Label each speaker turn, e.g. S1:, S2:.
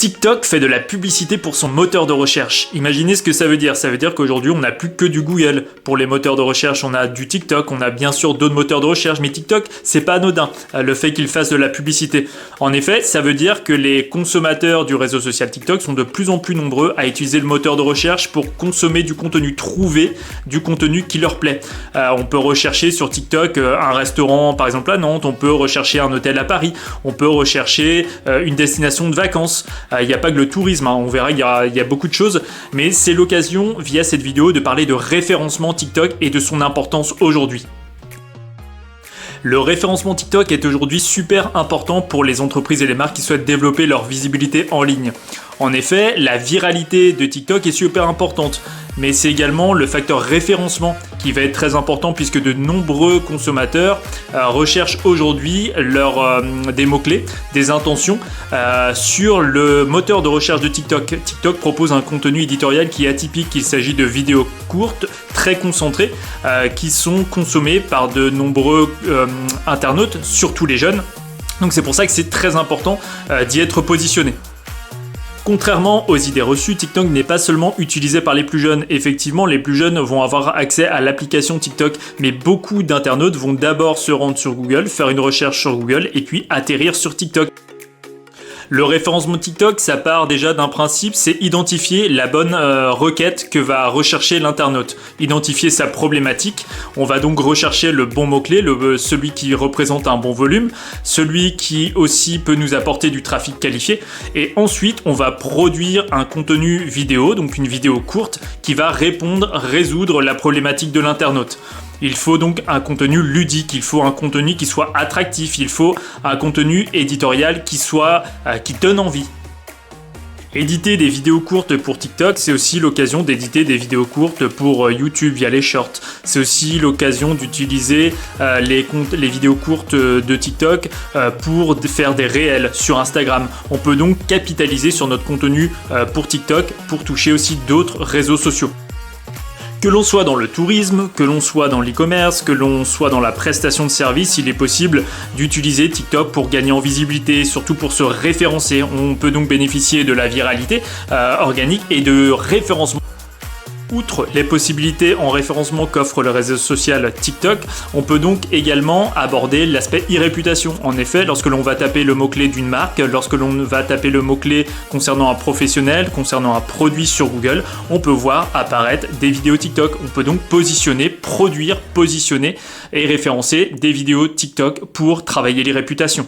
S1: TikTok fait de la publicité pour son moteur de recherche. Imaginez ce que ça veut dire. Ça veut dire qu'aujourd'hui, on n'a plus que du Google pour les moteurs de recherche. On a du TikTok, on a bien sûr d'autres moteurs de recherche, mais TikTok, c'est pas anodin, le fait qu'il fasse de la publicité. En effet, ça veut dire que les consommateurs du réseau social TikTok sont de plus en plus nombreux à utiliser le moteur de recherche pour consommer du contenu, trouver du contenu qui leur plaît. On peut rechercher sur TikTok un restaurant, par exemple à Nantes, on peut rechercher un hôtel à Paris, on peut rechercher une destination de vacances. Il n'y a pas que le tourisme, on verra, il y a beaucoup de choses, mais c'est l'occasion, via cette vidéo, de parler de référencement TikTok et de son importance aujourd'hui. Le référencement TikTok est aujourd'hui super important pour les entreprises et les marques qui souhaitent développer leur visibilité en ligne. En effet, la viralité de TikTok est super importante, mais c'est également le facteur référencement qui va être très important puisque de nombreux consommateurs recherchent aujourd'hui des mots-clés, des intentions sur le moteur de recherche de TikTok. TikTok propose un contenu éditorial qui est atypique, il s'agit de vidéos courtes, très concentrées, qui sont consommées par de nombreux internautes, surtout les jeunes. Donc c'est pour ça que c'est très important d'y être positionné. Contrairement aux idées reçues, TikTok n'est pas seulement utilisé par les plus jeunes. Effectivement, les plus jeunes vont avoir accès à l'application TikTok, mais beaucoup d'internautes vont d'abord se rendre sur Google, faire une recherche sur Google et puis atterrir sur TikTok. Le référencement TikTok, ça part déjà d'un principe, c'est identifier la bonne requête que va rechercher l'internaute. Identifier sa problématique, on va donc rechercher le bon mot-clé, celui qui représente un bon volume, celui qui aussi peut nous apporter du trafic qualifié, et ensuite on va produire un contenu vidéo, donc une vidéo courte, qui va résoudre la problématique de l'internaute. Il faut donc un contenu ludique, il faut un contenu qui soit attractif, il faut un contenu éditorial qui donne envie. Éditer des vidéos courtes pour TikTok, c'est aussi l'occasion d'éditer des vidéos courtes pour YouTube via les shorts. C'est aussi l'occasion d'utiliser les vidéos courtes de TikTok pour faire des réels sur Instagram. On peut donc capitaliser sur notre contenu pour TikTok pour toucher aussi d'autres réseaux sociaux. Que l'on soit dans le tourisme, que l'on soit dans l'e-commerce, que l'on soit dans la prestation de services, il est possible d'utiliser TikTok pour gagner en visibilité, surtout pour se référencer. On peut donc bénéficier de la viralité organique et de référencement. Outre les possibilités en référencement qu'offre le réseau social TikTok, on peut donc également aborder l'aspect e-réputation. En effet, lorsque l'on va taper le mot-clé d'une marque, lorsque l'on va taper le mot-clé concernant un professionnel, concernant un produit sur Google, on peut voir apparaître des vidéos TikTok. On peut donc positionner et référencer des vidéos TikTok pour travailler les réputations.